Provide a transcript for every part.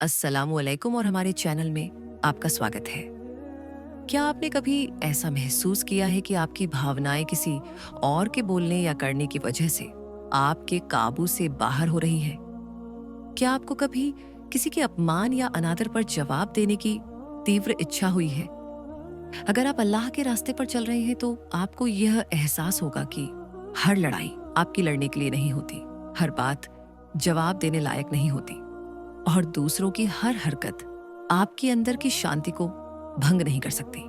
अस्सलामुअलैकुम और हमारे चैनल में आपका स्वागत है। क्या आपने कभी ऐसा महसूस किया है कि आपकी भावनाएं किसी और के बोलने या करने की वजह से आपके काबू से बाहर हो रही हैं? क्या आपको कभी किसी के अपमान या अनादर पर जवाब देने की तीव्र इच्छा हुई है? अगर आप अल्लाह के रास्ते पर चल रहे हैं तो आपको यह एहसास होगा कि हर लड़ाई आपकी लड़ने के लिए नहीं होती, हर बात जवाब देने लायक नहीं होती और दूसरों की हर हरकत आपके अंदर की शांति को भंग नहीं कर सकती।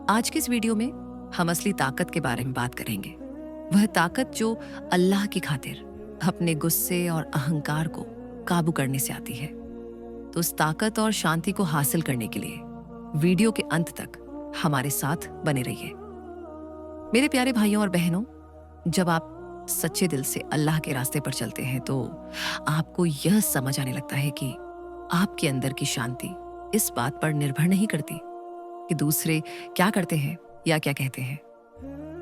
आज के इस वीडियो में हम असली ताकत के बारे में बात करेंगे। वह ताकत जो अल्लाह की खातिर अपने गुस्से और अहंकार को काबू करने से आती है। तो उस ताकत और शांति को हासिल करने के लिए वीडियो के अंत तक हमारे साथ बने रहिए। मेरे प्यारे भाइयों और बहनों, जब आप सच्चे दिल से अल्लाह के रास्ते पर चलते हैं तो आपको यह समझ आने लगता है कि आपके अंदर की शांति इस बात पर निर्भर नहीं करती कि दूसरे क्या करते हैं या क्या कहते हैं,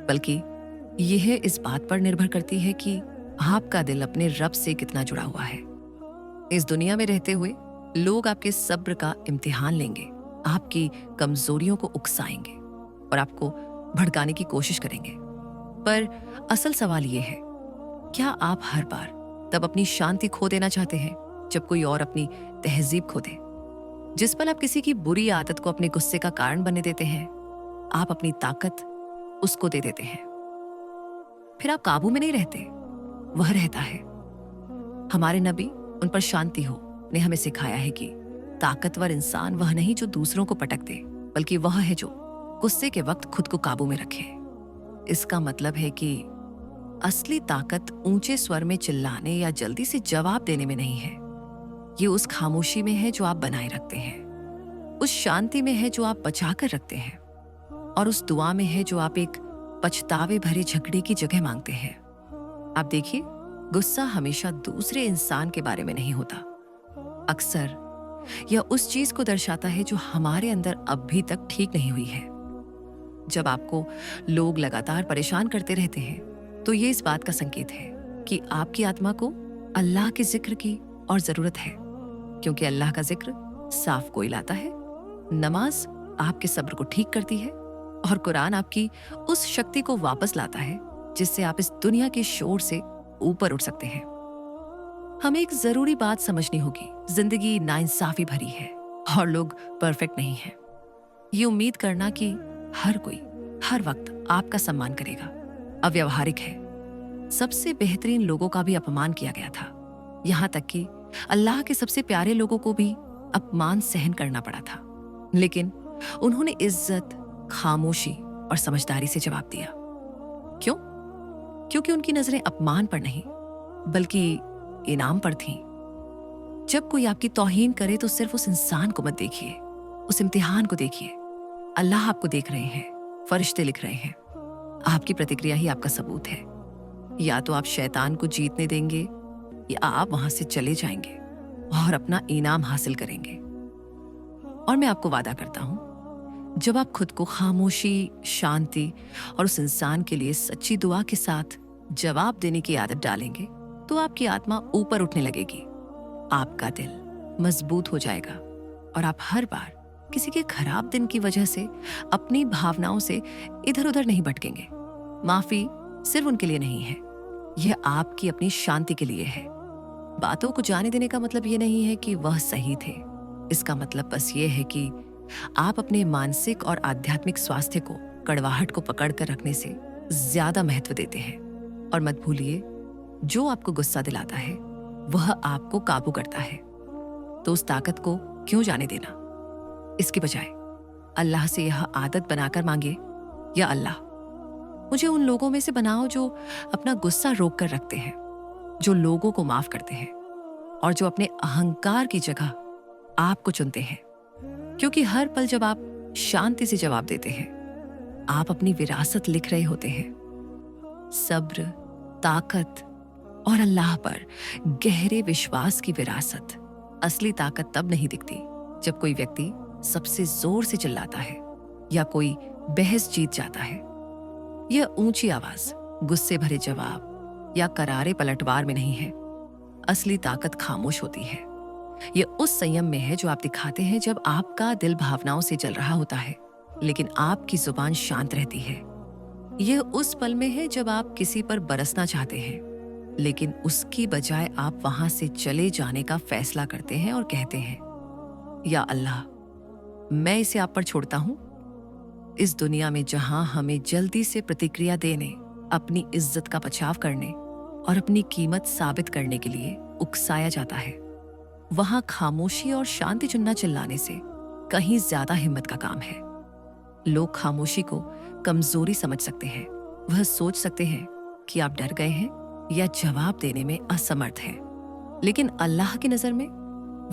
बल्कि यह इस बात पर निर्भर करती है कि आपका दिल अपने रब से कितना जुड़ा हुआ है। इस दुनिया में रहते हुए लोग आपके सब्र का इम्तिहान लेंगे, आपकी कमजोरियों को उकसाएंगे और आपको भड़काने की कोशिश करेंगे। पर असल सवाल यह है, क्या आप हर बार तब अपनी शांति खो देना चाहते हैं जब कोई और अपनी तहजीब खो दे? जिस पल आप किसी की बुरी आदत को अपने गुस्से का कारण बनने देते हैं, आप अपनी ताकत उसको दे देते हैं। फिर आप काबू में नहीं रहते, वह रहता है। हमारे नबी, उन पर शांति हो, ने हमें सिखाया है कि ताकतवर इंसान वह नहीं जो दूसरों को पटक दे, बल्कि वह है जो गुस्से के वक्त खुद को काबू में रखे। इसका मतलब है कि असली ताकत ऊंचे स्वर में चिल्लाने या जल्दी से जवाब देने में नहीं है। ये उस खामोशी में है जो आप बनाए रखते हैं, उस शांति में है जो आप बचा कर रखते हैं और उस दुआ में है जो आप एक पछतावे भरे झगड़े की जगह मांगते हैं। आप देखिए, गुस्सा हमेशा दूसरे इंसान के बारे में नहीं होता। अक्सर यह उस चीज को दर्शाता है जो हमारे अंदर अभी तक ठीक नहीं हुई है। जब आपको लोग लगातार परेशान करते रहते हैं तो ये इस बात का संकेत है कि आपकी आत्मा को अल्लाह के जिक्र की और जरूरत है, क्योंकि अल्लाह का जिक्र साफ कोई लाता है, नमाज आपके सब्र को ठीक करती है और कुरान आपकी उस शक्ति को वापस लाता है जिससे आप इस दुनिया के शोर से ऊपर उठ सकते हैं। हमें एक जरूरी बात समझनी होगी, जिंदगी नाइंसाफी भरी है और लोग परफेक्ट नहीं हैं। ये उम्मीद करना कि हर कोई हर वक्त आपका सम्मान करेगा अव्यावहारिक है। सबसे बेहतरीन लोगों का भी अपमान किया गया था, यहां तक कि अल्लाह के सबसे प्यारे लोगों को भी अपमान सहन करना पड़ा था, लेकिन उन्होंने इज्जत, खामोशी और समझदारी से जवाब दिया। क्यों? क्योंकि उनकी नजरें अपमान पर नहीं बल्कि इनाम पर थीं। जब कोई आपकी तौहीन करे तो सिर्फ उस इंसान को मत देखिए, उस इम्तिहान को देखिए। अल्लाह आपको देख रहे हैं, फरिश्ते लिख रहे हैं। आपकी प्रतिक्रिया ही आपका सबूत है। या तो आप शैतान को जीतने देंगे या आप वहां से चले जाएंगे और अपना इनाम हासिल करेंगे। और मैं आपको वादा करता हूं, जब आप खुद को खामोशी, शांति और उस इंसान के लिए सच्ची दुआ के साथ जवाब देने की आदत डालेंगे तो आपकी आत्मा ऊपर उठने लगेगी, आपका दिल मजबूत हो जाएगा और आप हर बार किसी के खराब दिन की वजह से अपनी भावनाओं से इधर उधर नहीं भटकेंगे। माफी सिर्फ उनके लिए नहीं है, यह आपकी अपनी शांति के लिए है। बातों को जाने देने का मतलब यह नहीं है कि वह सही थे। इसका मतलब बस ये है कि आप अपने मानसिक और आध्यात्मिक स्वास्थ्य को कड़वाहट को पकड़ कर रखने से ज्यादा महत्व देते हैं। और मत भूलिए, जो आपको गुस्सा दिलाता है वह आपको काबू करता है। तो उस ताकत को क्यों जाने देना? इसके बजाय अल्लाह से यह आदत बनाकर मांगे, या अल्लाह, मुझे उन लोगों में से बनाओ जो अपना गुस्सा रोक कर रखते हैं, जो लोगों को माफ करते हैं और जो अपने अहंकार की जगह आपको चुनते हैं। क्योंकि हर पल जब आप शांति से जवाब देते हैं, आप अपनी विरासत लिख रहे होते हैं। सब्र, ताकत और अल्लाह पर गहरे विश्वास की विरासत। असली ताकत तब नहीं दिखती जब कोई व्यक्ति सबसे जोर से चिल्लाता है या कोई बहस जीत जाता है। यह ऊंची आवाज, गुस्से भरे जवाब या करारे पलटवार में नहीं है। असली ताकत खामोश होती है ये उस संयम में है जो आप दिखाते हैं जब आपका दिल भावनाओं से जल रहा होता है, लेकिन आपकी जुबान शांत रहती है। यह उस पल में है जब आप किसी पर बरसना चाहते हैं, लेकिन उसकी बजाय आप वहां से चले जाने का फैसला करते हैं और कहते हैं, या अल्लाह, मैं इसे आप पर छोड़ता हूं। इस दुनिया में जहां हमें जल्दी से प्रतिक्रिया देने, अपनी इज्जत का बचाव करने और अपनी कीमत साबित करने के लिए उकसाया जाता है, वहां खामोशी और शांति चुनना चिल्लाने से कहीं ज्यादा हिम्मत का काम है। लोग खामोशी को कमजोरी समझ सकते हैं। वह सोच सकते हैं कि आप डर गए हैं या जवाब देने में असमर्थ हैं। लेकिन अल्लाह की नजर में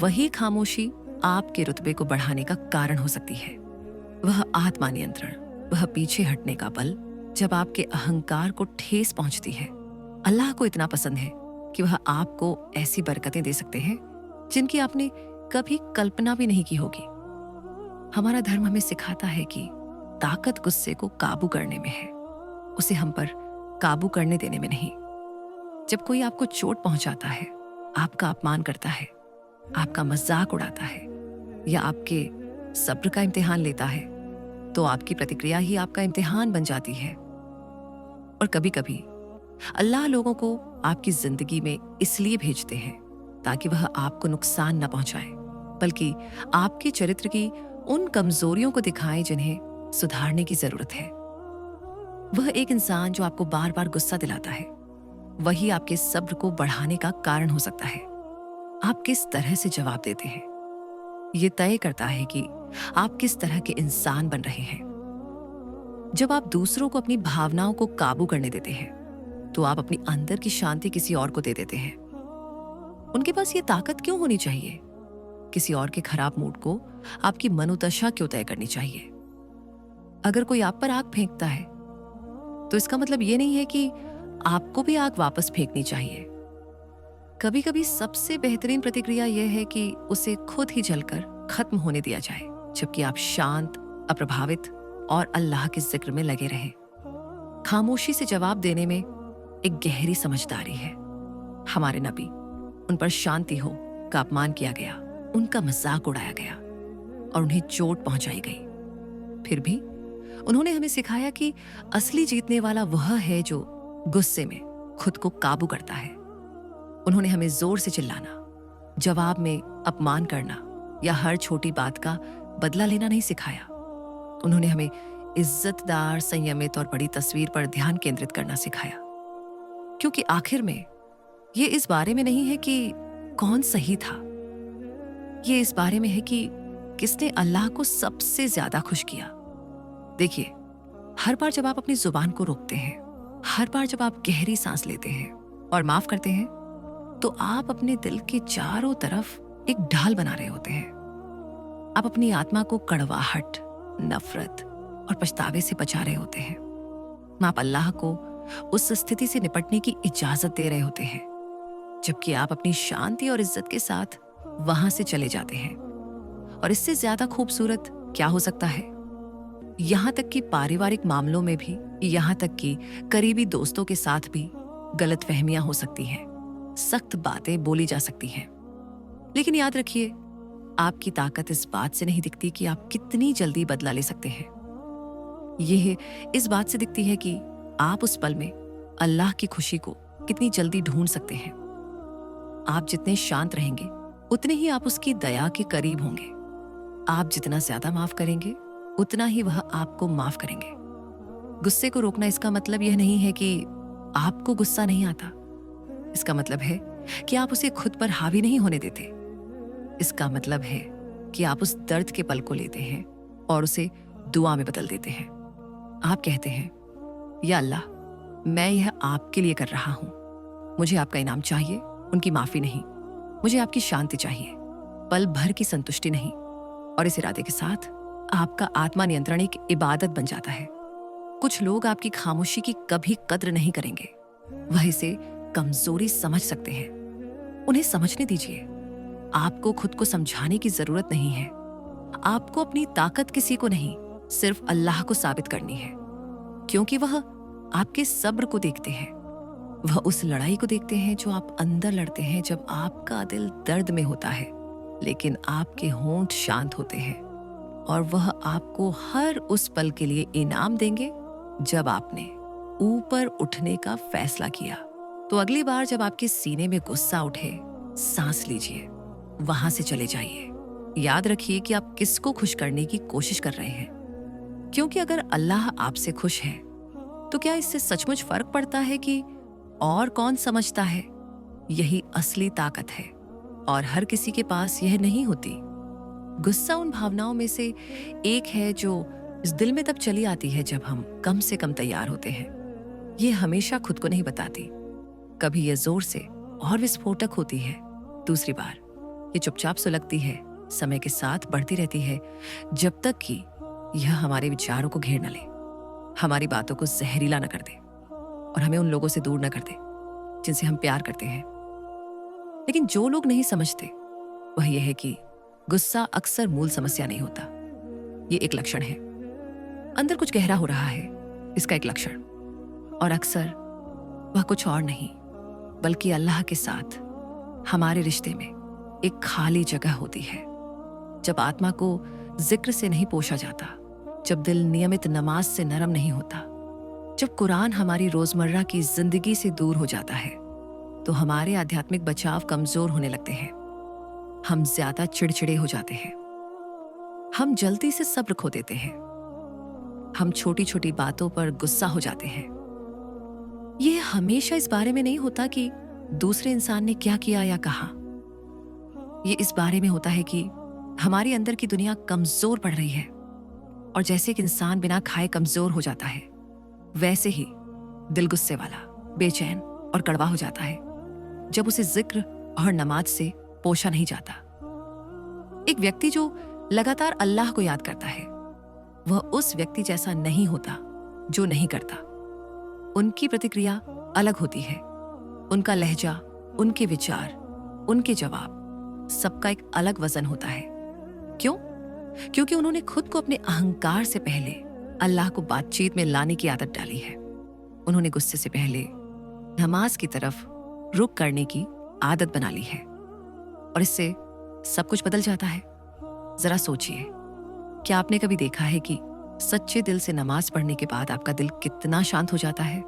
वही खामोशी आपके रुतबे को बढ़ाने का कारण हो सकती है। वह आत्मा नियंत्रण, वह पीछे हटने का बल जब आपके अहंकार को ठेस पहुंचती है। अल्लाह को इतना पसंद है कि वह आपको ऐसी बरकतें दे सकते हैं जिनकी आपने कभी कल्पना भी नहीं की होगी। हमारा धर्म हमें सिखाता है कि ताकत गुस्से को काबू करने में है, उसे हम पर काबू करने देने में नहीं। जब कोई आपको चोट पहुंचाता है, आपका अपमान करता है, आपका मजाक उड़ाता है या आपके सब्र का इम्तिहान लेता है, तो आपकी प्रतिक्रिया ही आपका इम्तिहान बन जाती है। और कभी कभी अल्लाह लोगों को आपकी जिंदगी में इसलिए भेजते हैं ताकि वह आपको नुकसान न पहुंचाए, बल्कि आपके चरित्र की उन कमजोरियों को दिखाएं जिन्हें सुधारने की जरूरत है। वह एक इंसान जो आपको बार बार गुस्सा दिलाता है, वही आपके सब्र को बढ़ाने का कारण हो सकता है। आप किस तरह से जवाब देते हैं, यह तय करता है कि आप किस तरह के इंसान बन रहे हैं। जब आप दूसरों को अपनी भावनाओं को काबू करने देते हैं, तो आप अपनी अंदर की शांति किसी और को दे देते हैं। उनके पास ये ताकत क्यों होनी चाहिए? किसी और के खराब मूड को आपकी मनोदशा क्यों तय करनी चाहिए? अगर कोई आप पर आग फेंकता है, तो इसका मतलब ये नहीं है कि आपको भी आग वापस फेंकनी चाहिए। कभी कभी सबसे बेहतरीन प्रतिक्रिया यह है कि उसे खुद ही जलकर खत्म होने दिया जाए, जबकि आप शांत, अप्रभावित और अल्लाह के जिक्र में लगे रहें। खामोशी से जवाब देने में एक गहरी समझदारी है। हमारे नबी, उन पर शांति हो, का अपमान किया गया, उनका मजाक उड़ाया गया और उन्हें चोट पहुंचाई गई। फिर भी उन्होंने हमें सिखाया कि असली जीतने वाला वह है जो गुस्से में खुद को काबू करता है। उन्होंने हमें जोर से चिल्लाना, जवाब में अपमान करना या हर छोटी बात का बदला लेना नहीं सिखाया। उन्होंने हमें इज्जतदार, संयमित और बड़ी तस्वीर पर ध्यान केंद्रित करना सिखाया, क्योंकि आखिर में ये इस बारे में नहीं है कि कौन सही था, ये इस बारे में है कि किसने अल्लाह को सबसे ज्यादा खुश किया। देखिए, हर बार जब आप अपनी जुबान को रोकते हैं, हर बार जब आप गहरी सांस लेते हैं और माफ करते हैं, तो आप अपने दिल के चारों तरफ एक ढाल बना रहे होते हैं। आप अपनी आत्मा को कड़वाहट, नफरत और पछतावे से बचा रहे होते हैं। आप अल्लाह को उस स्थिति से निपटने की इजाजत दे रहे होते हैं, जबकि आप अपनी शांति और इज्जत के साथ वहां से चले जाते हैं। और इससे ज्यादा खूबसूरत क्या हो सकता है? यहां तक कि पारिवारिक मामलों में भी, यहां तक कि करीबी दोस्तों के साथ भी गलतफहमियां हो सकती हैं, सख्त बातें बोली जा सकती हैं। लेकिन याद रखिए, आपकी ताकत इस बात से नहीं दिखती कि आप कितनी जल्दी बदला ले सकते हैं। यह इस बात से दिखती है कि आप उस पल में अल्लाह की खुशी को कितनी जल्दी ढूंढ सकते हैं। आप जितने शांत रहेंगे, उतने ही आप उसकी दया के करीब होंगे। आप जितना ज्यादा माफ करेंगे, उतना ही वह आपको माफ करेंगे। गुस्से को रोकना, इसका मतलब यह नहीं है कि आपको गुस्सा नहीं आता। इसका मतलब है कि आप उसे खुद पर हावी नहीं होने देते। इसका मतलब है कि आप उस दर्द के पल को लेते हैं और उसे दुआ में बदल देते हैं। आप कहते हैं, या अल्लाह, मैं यह आपके लिए कर रहा हूं। मुझे आपका इनाम चाहिए, उनकी माफी नहीं। मुझे आपकी शांति चाहिए, पल भर की संतुष्टि नहीं। और इस इरादे के साथ आपका आत्मा नियंत्रण एक इबादत बन जाता है। कुछ लोग आपकी खामोशी की कभी कद्र नहीं करेंगे। वह इसे कमजोरी समझ सकते हैं। उन्हें समझने दीजिए। आपको खुद को समझाने की जरूरत नहीं है। आपको अपनी ताकत किसी को नहीं, सिर्फ अल्लाह को साबित करनी है, क्योंकि वह आपके सब्र को देखते हैं। वह उस लड़ाई को देखते हैं जो आप अंदर लड़ते हैं जब आपका दिल दर्द में होता है। लेकिन आपके होंठ शांत होते हैं और वह आपको हर उस पल के लिए इनाम देंगे जब आपने ऊपर उठने का फैसला किया। तो अगली बार जब आपके सीने में गुस्सा उठे, सांस लीजिए, वहां से चले जाइए। याद रखिए कि आप किसको खुश करने की कोशिश कर रहे हैं, क्योंकि अगर अल्लाह आपसे खुश है तो क्या इससे सचमुच फर्क पड़ता है कि और कौन समझता है? यही असली ताकत है और हर किसी के पास यह नहीं होती। गुस्सा उन भावनाओं में से एक है जो इस दिल में तब चली आती है जब हम कम से कम तैयार होते हैं। ये हमेशा खुद को नहीं बताती। कभी ये जोर से और विस्फोटक होती है, दूसरी बार ये चुपचाप सुलगती है, समय के साथ बढ़ती रहती है, जब तक कि यह हमारे विचारों को घेर न ले, हमारी बातों को जहरीला न कर दे और हमें उन लोगों से दूर न कर दे जिनसे हम प्यार करते हैं। लेकिन जो लोग नहीं समझते वह यह है कि गुस्सा अक्सर मूल समस्या नहीं होता। ये एक लक्षण है, अंदर कुछ गहरा हो रहा है, इसका एक लक्षण। और अक्सर वह कुछ और नहीं बल्कि अल्लाह के साथ हमारे रिश्ते में एक खाली जगह होती है। जब आत्मा को जिक्र से नहीं पोषा जाता, जब दिल नियमित नमाज से नरम नहीं होता, जब कुरान हमारी रोजमर्रा की जिंदगी से दूर हो जाता है, तो हमारे आध्यात्मिक बचाव कमजोर होने लगते हैं। हम ज्यादा चिड़चिड़े हो जाते हैं, हम जल्दी से सब्र खो देते हैं, हम छोटी छोटी बातों पर गुस्सा हो जाते हैं। यह हमेशा इस बारे में नहीं होता कि दूसरे इंसान ने क्या किया या कहा। यह इस बारे में होता है कि हमारी अंदर की दुनिया कमजोर पड़ रही है, और जैसे एक इंसान बिना खाए कमजोर हो जाता है, वैसे ही दिल गुस्से वाला, बेचैन और कड़वा हो जाता है जब उसे जिक्र और नमाज से पोषा नहीं जाता। एक व्यक्ति जो लगातार अल्लाह को याद करता है, वह उस व्यक्ति जैसा नहीं होता जो नहीं करता। उनकी प्रतिक्रिया अलग होती है, उनका लहजा, उनके विचार, उनके जवाब, सबका एक अलग वजन होता है। क्यों? क्योंकि उन्होंने खुद को अपने अहंकार से पहले अल्लाह को बातचीत में लाने की आदत डाली है। उन्होंने गुस्से से पहले नमाज की तरफ रुख करने की आदत बना ली है, और इससे सब कुछ बदल जाता है। जरा सोचिए, क्या आपने कभी देखा है कि सच्चे दिल से नमाज पढ़ने के बाद आपका दिल कितना शांत हो जाता है?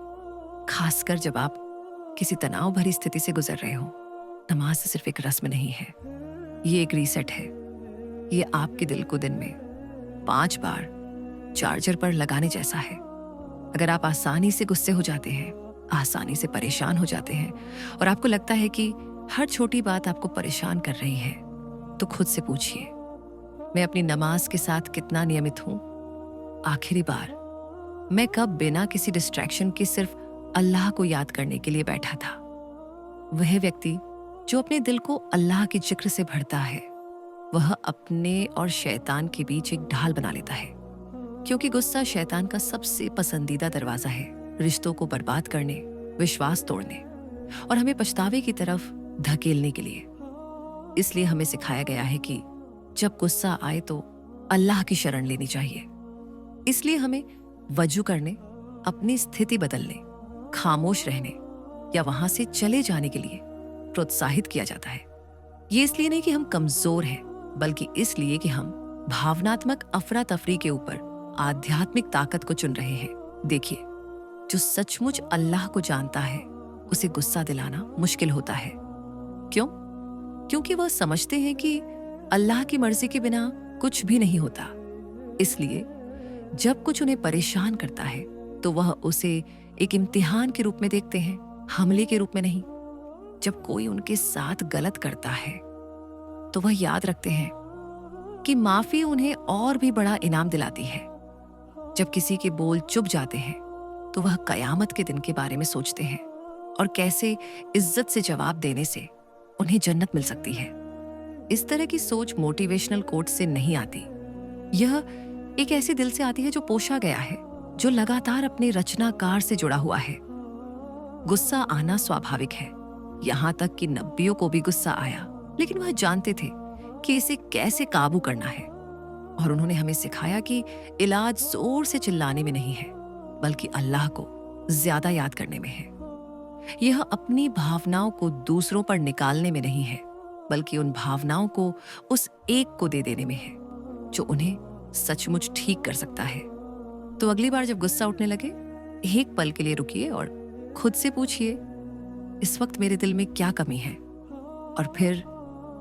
खासकर जब आप किसी तनाव भरी स्थिति से गुजर रहे हो। नमाज सिर्फ एक रस्म नहीं है, ये एक रीसेट है। ये आपके दिल को दिन में 5 बार चार्जर पर लगाने जैसा है। अगर आप आसानी से गुस्से हो जाते हैं, आसानी से परेशान हो जाते हैं, और आपको लगता है कि हर छोटी बात आपको परेशान कर रही है, तो खुद से पूछिए, मैं अपनी नमाज के साथ कितना नियमित हूं? आखिरी बार मैं कब बिना किसी डिस्ट्रैक्शन के सिर्फ अल्लाह को याद करने के लिए बैठा था? वह व्यक्ति जो अपने दिल को अल्लाह के जिक्र से भरता है, वह अपने और शैतान के बीच एक ढाल बना लेता है, क्योंकि गुस्सा शैतान का सबसे पसंदीदा दरवाजा है, रिश्तों को बर्बाद करने, विश्वास तोड़ने और हमें पछतावे की तरफ धकेलने के लिए। इसलिए हमें सिखाया गया है कि जब गुस्सा आए तो अल्लाह की शरण लेनी चाहिए। इसलिए हमें वजू करने, अपनी स्थिति बदलने, खामोश रहने या वहां से चले जाने के लिए प्रोत्साहित किया जाता है। ये इसलिए नहीं कि हम कमजोर हैं, बल्कि इसलिए कि हम भावनात्मक अफरा तफरी के ऊपर आध्यात्मिक ताकत को चुन रहे हैं। देखिए, जो सचमुच अल्लाह को जानता है, उसे गुस्सा दिलाना मुश्किल होता है। क्यों? क्योंकि वह समझते हैं कि अल्लाह की मर्जी के बिना कुछ भी नहीं होता। इसलिए जब कुछ उन्हें परेशान करता है, तो वह उसे एक इम्तिहान के रूप में देखते हैं, हमले के रूप में नहीं। जब कोई उनके साथ गलत करता है, तो वह याद रखते हैं कि माफी उन्हें और भी बड़ा इनाम दिलाती है। जब किसी के बोल चुप जाते हैं, तो वह कयामत के दिन के बारे में सोचते हैं और कैसे इज्जत से जवाब देने से उन्हें जन्नत मिल सकती है। इस तरह की सोच मोटिवेशनल कोट से नहीं आती। यह एक ऐसे दिल से आती है जो पोषा गया है, जो लगातार अपने रचनाकार से जुड़ा हुआ है। गुस्सा आना स्वाभाविक है, यहां तक कि नबियों को भी गुस्सा आया, लेकिन वह जानते थे कि इसे कैसे काबू करना है। और उन्होंने हमें सिखाया कि इलाज जोर से चिल्लाने में नहीं है, बल्कि अल्लाह को ज्यादा याद करने में है। यह अपनी भावनाओं को दूसरों पर निकालने में नहीं है, बल्कि उन भावनाओं को उस एक को दे देने में है जो उन्हें सचमुच ठीक कर सकता है। तो अगली बार जब गुस्सा उठने लगे, एक पल के लिए रुकिए और खुद से पूछिए, इस वक्त मेरे दिल में क्या कमी है? और फिर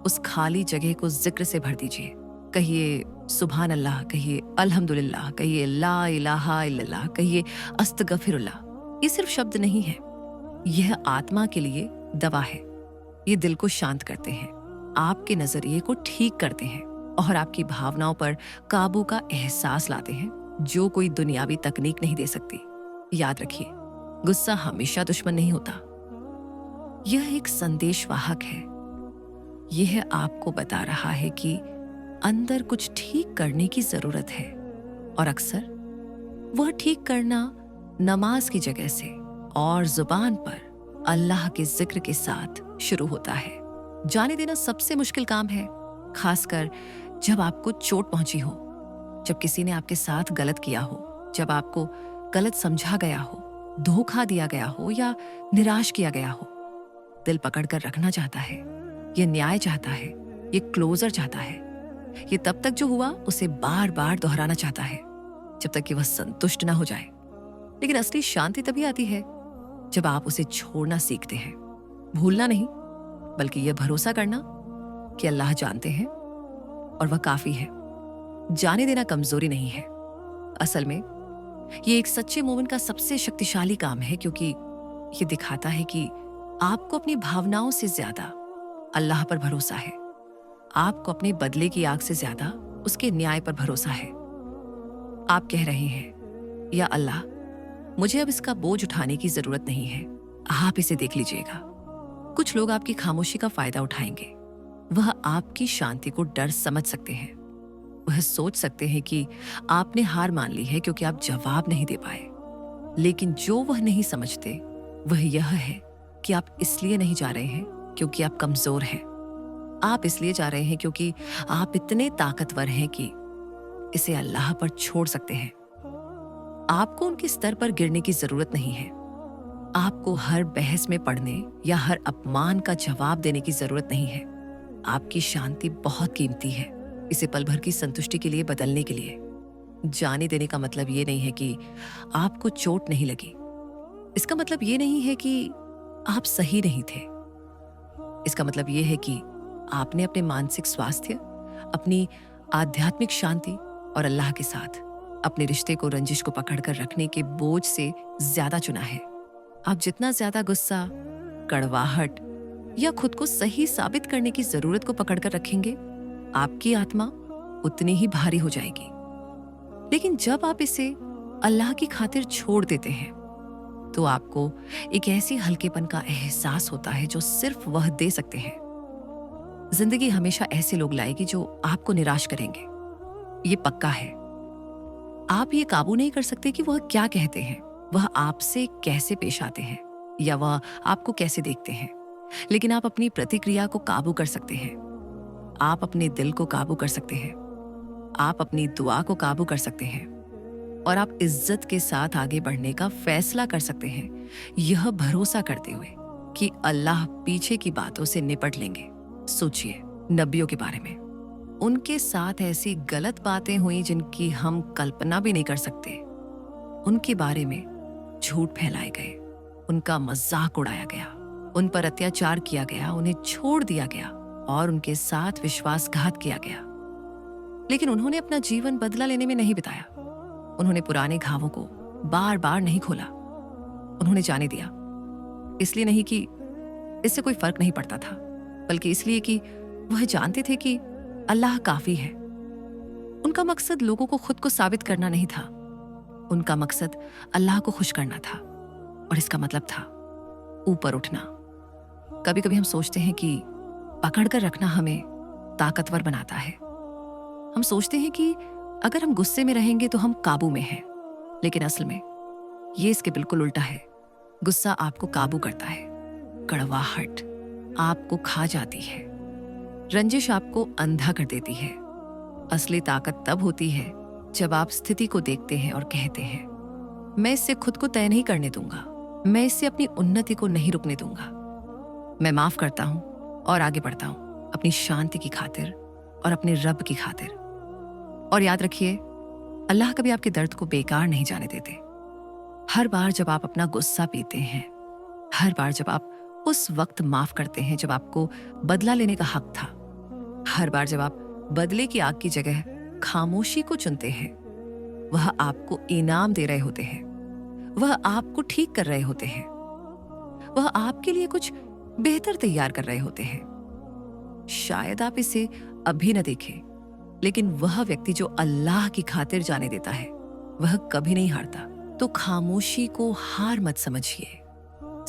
उस खाली जगह को जिक्र से भर दीजिए। कहिए सुभान अल्लाह, कहिए अल्हम्दुलिल्लाह, कहिए ला इलाहा इल्लल्लाह, कहिए अस्तगफिरुल्लाह। ये सिर्फ शब्द नहीं है, यह आत्मा के लिए दवा है। ये दिल को शांत करते हैं, आपके नजरिए को ठीक करते हैं और आपकी भावनाओं पर काबू का एहसास लाते हैं, जो कोई दुनियावी तकनीक नहीं दे सकती। याद रखिए, गुस्सा हमेशा दुश्मन नहीं होता। यह एक संदेशवाहक है। यह आपको बता रहा है कि अंदर कुछ ठीक करने की जरूरत है, और अक्सर वह ठीक करना नमाज की जगह से और जुबान पर अल्लाह के जिक्र के साथ शुरू होता है। जाने देना सबसे मुश्किल काम है, खासकर जब आपको चोट पहुंची हो, जब किसी ने आपके साथ गलत किया हो, जब आपको गलत समझा गया हो, धोखा दिया गया हो या निराश किया गया हो। दिल पकड़कर रखना चाहता है, ये न्याय चाहता है, ये क्लोजर चाहता है, ये तब तक जो हुआ उसे बार बार दोहराना चाहता है जब तक कि वह संतुष्ट ना हो जाए। लेकिन असली शांति तभी आती है जब आप उसे छोड़ना सीखते हैं। भूलना नहीं, बल्कि यह भरोसा करना कि अल्लाह जानते हैं और वह काफी है। जाने देना कमजोरी नहीं है, असल में यह एक सच्चे मोमिन का सबसे शक्तिशाली काम है, क्योंकि यह दिखाता है कि आपको अपनी भावनाओं से ज्यादा अल्लाह पर भरोसा है। आपको अपने बदले की आग से ज्यादा उसके न्याय पर भरोसा है। आप कह रहे हैं, या अल्लाह, मुझे अब इसका बोझ उठाने की जरूरत नहीं है, आप इसे देख लीजिएगा। कुछ लोग आपकी खामोशी का फायदा उठाएंगे। वह आपकी शांति को डर समझ सकते हैं। वह सोच सकते हैं कि आपने हार मान ली है क्योंकि आप जवाब नहीं दे पाए। लेकिन जो वह नहीं समझते वह यह है कि आप इसलिए नहीं जा रहे हैं क्योंकि आप कमजोर हैं। आप इसलिए जा रहे हैं क्योंकि आप इतने ताकतवर हैं कि इसे अल्लाह पर छोड़ सकते हैं। आपको उनके स्तर पर गिरने की जरूरत नहीं है। आपको हर बहस में पड़ने या हर अपमान का जवाब देने की जरूरत नहीं है। आपकी शांति बहुत कीमती है, इसे पल भर की संतुष्टि के लिए बदलने के लिए। जाने देने का मतलब ये नहीं है कि आपको चोट नहीं लगी। इसका मतलब ये नहीं है कि आप सही नहीं थे। इसका मतलब ये है कि आपने अपने मानसिक स्वास्थ्य, अपनी आध्यात्मिक शांति और अल्लाह के साथ अपने रिश्ते को रंजिश को पकड़कर रखने के बोझ से ज्यादा चुना है। आप जितना ज्यादा गुस्सा, कड़वाहट या खुद को सही साबित करने की जरूरत को पकड़कर रखेंगे, आपकी आत्मा उतनी ही भारी हो जाएगी। लेकिन जब आप इसे अल्लाह की खातिर छोड़ देते हैं तो आपको एक ऐसी हल्केपन का एहसास होता है जो सिर्फ वह दे सकते हैं। जिंदगी हमेशा ऐसे लोग लाएगी जो आपको निराश करेंगे, ये पक्का है। आप ये काबू नहीं कर सकते कि वह क्या कहते हैं, वह आपसे कैसे पेश आते हैं या वह आपको कैसे देखते हैं। लेकिन आप अपनी प्रतिक्रिया को काबू कर सकते हैं। आप अपने दिल को काबू कर सकते हैं। आप अपनी दुआ को काबू कर सकते हैं और आप इज्जत के साथ आगे बढ़ने का फैसला कर सकते हैं, यह भरोसा करते हुए कि अल्लाह पीछे की बातों से निपट लेंगे। सोचिए नबियों के बारे में, उनके साथ ऐसी गलत बातें हुई जिनकी हम कल्पना भी नहीं कर सकते। उनके बारे में झूठ फैलाए गए, उनका मजाक उड़ाया गया, उन पर अत्याचार किया गया, उन्हें छोड़ दिया गया और उनके साथ विश्वासघात किया गया। लेकिन उन्होंने अपना जीवन बदला लेने में नहीं बिताया। उन्होंने पुराने घावों को बार बार नहीं खोला। उन्होंने जाने दिया, इसलिए नहीं कि इससे कोई फर्क नहीं पड़ता था, बल्कि इसलिए कि वह जानते थे कि अल्लाह काफी है। उनका मकसद लोगों को खुद को साबित करना नहीं था, उनका मकसद अल्लाह को खुश करना था। और इसका मतलब था ऊपर उठना। कभी कभी हम सोचते हैं कि पकड़कर रखना हमें ताकतवर बनाता है। हम सोचते हैं कि अगर हम गुस्से में रहेंगे तो हम काबू में हैं, लेकिन असल में ये इसके बिल्कुल उल्टा है। गुस्सा आपको काबू करता है, कड़वाहट आपको खा जाती है, रंजिश आपको अंधा कर देती है। असली ताकत तब होती है जब आप स्थिति को देखते हैं और कहते हैं, मैं इससे खुद को तय नहीं करने दूंगा, मैं इससे अपनी उन्नति को नहीं रुकने दूंगा। मैं माफ करता हूं और आगे बढ़ता हूं, अपनी शांति की खातिर और अपने रब की खातिर। और याद रखिए, अल्लाह कभी आपके दर्द को बेकार नहीं जाने देते। हर बार जब आप अपना गुस्सा पीते हैं, हर बार जब आप उस वक्त माफ करते हैं जब आपको बदला लेने का हक था, हर बार जब आप बदले की आग की जगह खामोशी को चुनते हैं, वह आपको इनाम दे रहे होते हैं, वह आपको ठीक कर रहे होते हैं, वह आपके लिए कुछ बेहतर तैयार कर रहे होते हैं। शायद आप इसे अभी न देखें, लेकिन वह व्यक्ति जो अल्लाह की खातिर जाने देता है, वह कभी नहीं हारता। तो खामोशी को हार मत समझिए,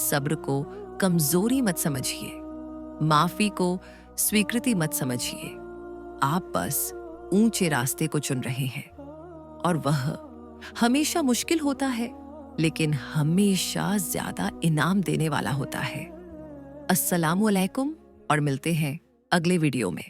सब्र को कमजोरी मत समझिए, माफी को स्वीकृति मत समझिए। आप बस ऊंचे रास्ते को चुन रहे हैं, और वह हमेशा मुश्किल होता है, लेकिन हमेशा ज्यादा इनाम देने वाला होता है। अस्सलामु अलैकुम, और मिलते हैं अगले वीडियो में।